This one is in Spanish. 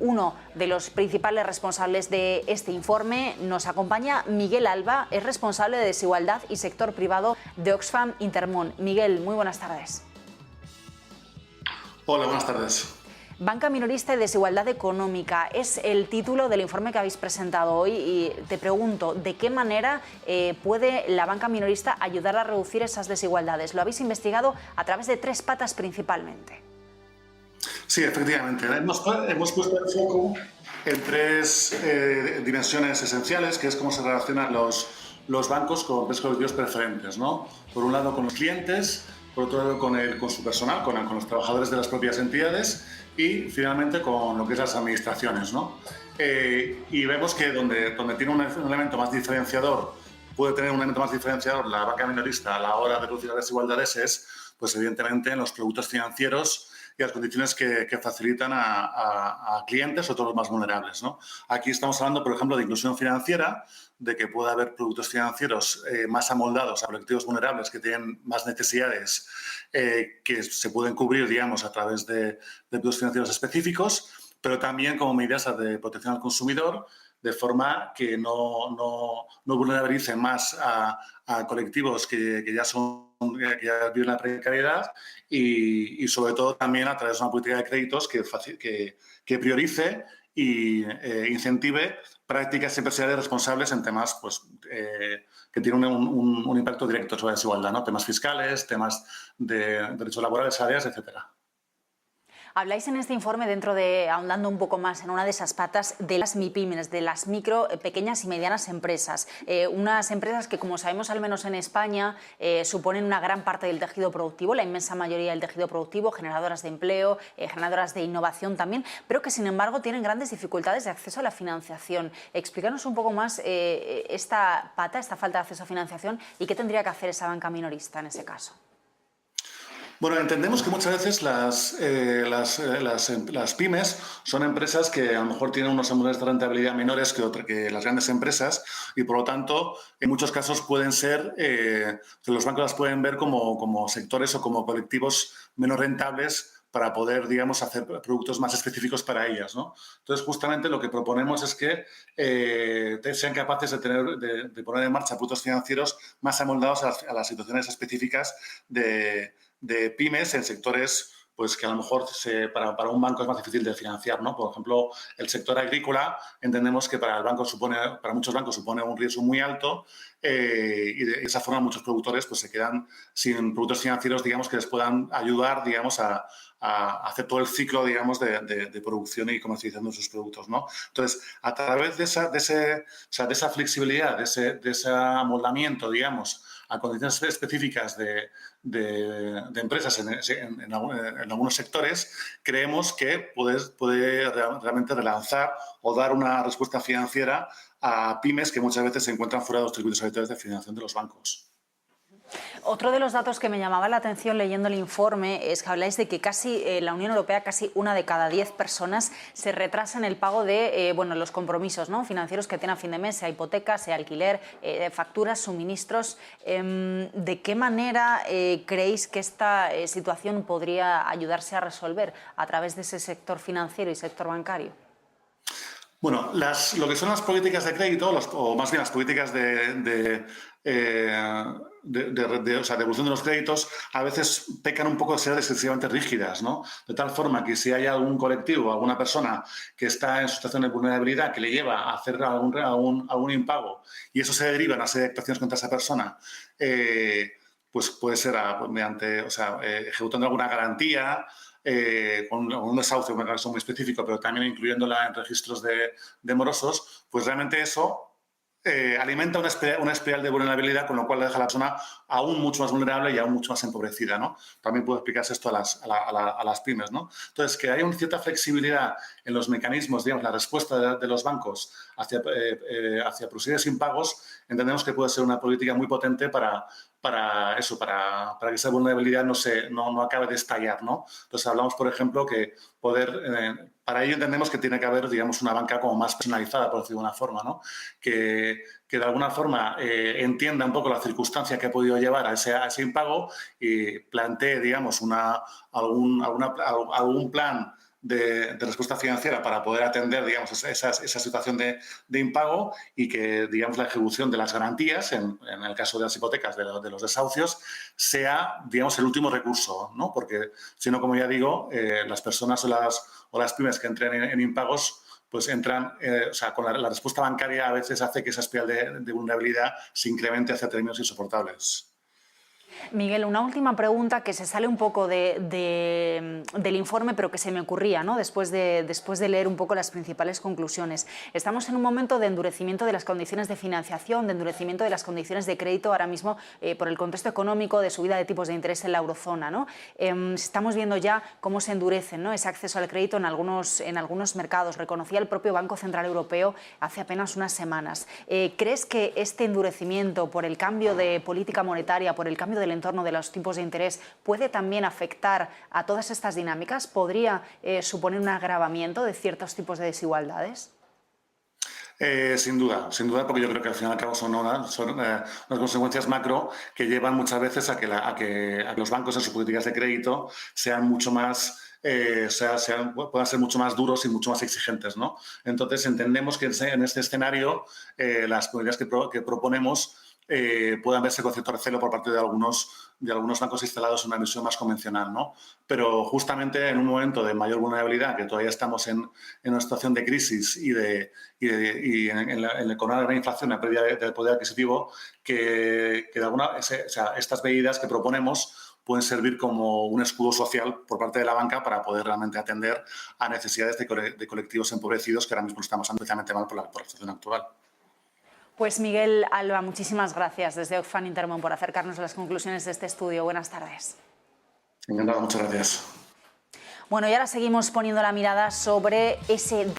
Uno de los principales responsables de este informe. Nos acompaña Miguel Alba, es responsable de desigualdad y sector privado de Oxfam Intermón. Miguel, muy buenas tardes. Hola, buenas tardes. Banca minorista y desigualdad económica es el título del informe que habéis presentado hoy y te pregunto, ¿de qué manera puede la banca minorista ayudar a reducir esas desigualdades? Lo habéis investigado a través de 3 patas principalmente. Sí, efectivamente. Hemos puesto el foco en 3 dimensiones esenciales, que es cómo se relacionan los bancos con 3 colectivos preferentes, ¿no? Por un lado, con los clientes, por otro lado, con su personal, con los trabajadores de las propias entidades y, finalmente, con lo que es las administraciones, ¿no? Y vemos que donde tiene un elemento más diferenciador, puede tener un elemento más diferenciador la banca minorista a la hora de reducir las desigualdades es, pues, evidentemente, en los productos financieros y las condiciones que facilitan a clientes, sobre todo los más vulnerables, ¿no? Aquí estamos hablando, por ejemplo, de inclusión financiera, de que pueda haber productos financieros más amoldados a colectivos vulnerables que tienen más necesidades que se pueden cubrir, digamos, a través de productos financieros específicos, pero también como medidas de protección al consumidor, de forma que no vulnerabilicen más a colectivos que ya viven la precariedad y sobre todo también a través de una política de créditos que priorice y incentive prácticas empresariales responsables en temas pues, que tienen un impacto directo sobre la desigualdad, ¿no? Temas fiscales, temas de derechos laborales, salariales, etcétera. Habláis en este informe, ahondando un poco más en una de esas patas, de las MIPYMES, de las micro, pequeñas y medianas empresas. Unas empresas que, como sabemos, al menos en España, suponen una gran parte del tejido productivo, la inmensa mayoría del tejido productivo, generadoras de empleo, generadoras de innovación también, pero que, sin embargo, tienen grandes dificultades de acceso a la financiación. Explícanos un poco más esta pata, esta falta de acceso a financiación y qué tendría que hacer esa banca minorista en ese caso. Bueno, entendemos que muchas veces las pymes son empresas que a lo mejor tienen unos ángulos de rentabilidad menores que las grandes empresas y, por lo tanto, en muchos casos pueden ser, los bancos las pueden ver como sectores o como colectivos menos rentables para poder, digamos, hacer productos más específicos para ellas, ¿no? Entonces, justamente lo que proponemos es que sean capaces de poner en marcha productos financieros más amoldados a las situaciones específicas de pymes en sectores pues que a lo mejor para un banco es más difícil de financiar, ¿no? Por ejemplo, el sector agrícola entendemos que para muchos bancos supone un riesgo muy alto y de esa forma muchos productores pues se quedan sin productos financieros, digamos, que les puedan ayudar, digamos, a hacer todo el ciclo, digamos, de producción y comercialización de sus productos, ¿no? Entonces, a través de esa flexibilidad, de ese amoldamiento, digamos, a condiciones específicas de empresas en algunos sectores, creemos que puede realmente relanzar o dar una respuesta financiera a pymes que muchas veces se encuentran fuera de los circuitos habituales de financiación de los bancos. Otro de los datos que me llamaba la atención leyendo el informe es que habláis de que casi la Unión Europea, casi 1 de cada 10 personas se retrasa en el pago de los compromisos, ¿no?, financieros que tienen a fin de mes, sea hipoteca, sea alquiler, facturas, suministros. ¿De qué manera creéis que esta situación podría ayudarse a resolver a través de ese sector financiero y sector bancario? Bueno, lo que son las políticas de crédito, o más bien las políticas de evolución de los créditos, a veces pecan un poco de ser excesivamente rígidas, ¿no? De tal forma que si hay algún colectivo, alguna persona que está en situación de vulnerabilidad que le lleva a hacer algún impago y eso se deriva en una serie de actuaciones contra esa persona, pues puede ser ejecutando alguna garantía, con un desahucio, un caso muy específico, pero también incluyéndola en registros de morosos, pues realmente eso alimenta una espiral de vulnerabilidad, con lo cual deja a la persona aún mucho más vulnerable y aún mucho más empobrecida, ¿no? También puede explicarse esto a las pymes, ¿no? Entonces, que haya una cierta flexibilidad en los mecanismos, digamos, la respuesta de los bancos hacia posibles impagos, entendemos que puede ser una política muy potente para que esa vulnerabilidad no acabe de estallar, ¿no? Entonces, hablamos, por ejemplo, que para ello entendemos que tiene que haber, digamos, una banca como más personalizada, por decirlo de una forma, ¿no? Que de alguna forma entienda un poco la circunstancia que ha podido llevar a ese impago y plantee, digamos, algún plan de respuesta financiera para poder atender, digamos, esa situación de impago y que, digamos, la ejecución de las garantías, en el caso de las hipotecas, de los desahucios, sea, digamos, el último recurso, ¿no? Porque, si no, como ya digo, las personas o las pymes que entren en impagos pues entran, o sea, con la respuesta bancaria a veces hace que esa espiral de vulnerabilidad se incremente hacia términos insoportables. Miguel, una última pregunta que se sale un poco del informe, pero que se me ocurría, ¿no? Después de leer un poco las principales conclusiones. Estamos en un momento de endurecimiento de las condiciones de financiación, de endurecimiento de las condiciones de crédito ahora mismo por el contexto económico, de subida de tipos de interés en la eurozona, ¿no? Estamos viendo ya cómo se endurece, ¿no?, ese acceso al crédito en algunos mercados. Reconocía el propio Banco Central Europeo hace apenas unas semanas. ¿Crees que este endurecimiento por el cambio de política monetaria, por el cambio del entorno de los tipos de interés, puede también afectar a todas estas dinámicas? ¿Podría suponer un agravamiento de ciertos tipos de desigualdades? Sin duda, porque yo creo que al fin y al cabo son unas consecuencias macro que llevan muchas veces a que los bancos en sus políticas de crédito sean mucho más, puedan ser mucho más duros y mucho más exigentes, ¿no? Entonces entendemos que en este escenario las políticas que proponemos puedan verse con cierto recelo por parte de algunos bancos instalados en una visión más convencional, ¿no? Pero justamente en un momento de mayor vulnerabilidad, que todavía estamos en una situación de crisis con una gran inflación, una pérdida del poder adquisitivo, que estas medidas que proponemos pueden servir como un escudo social por parte de la banca para poder realmente atender a necesidades de colectivos empobrecidos que ahora mismo estamos especialmente mal por la situación actual. Pues Miguel Alba, muchísimas gracias desde Oxfam Intermón por acercarnos a las conclusiones de este estudio. Buenas tardes. Encantado, muchas gracias. Bueno, y ahora seguimos poniendo la mirada sobre ese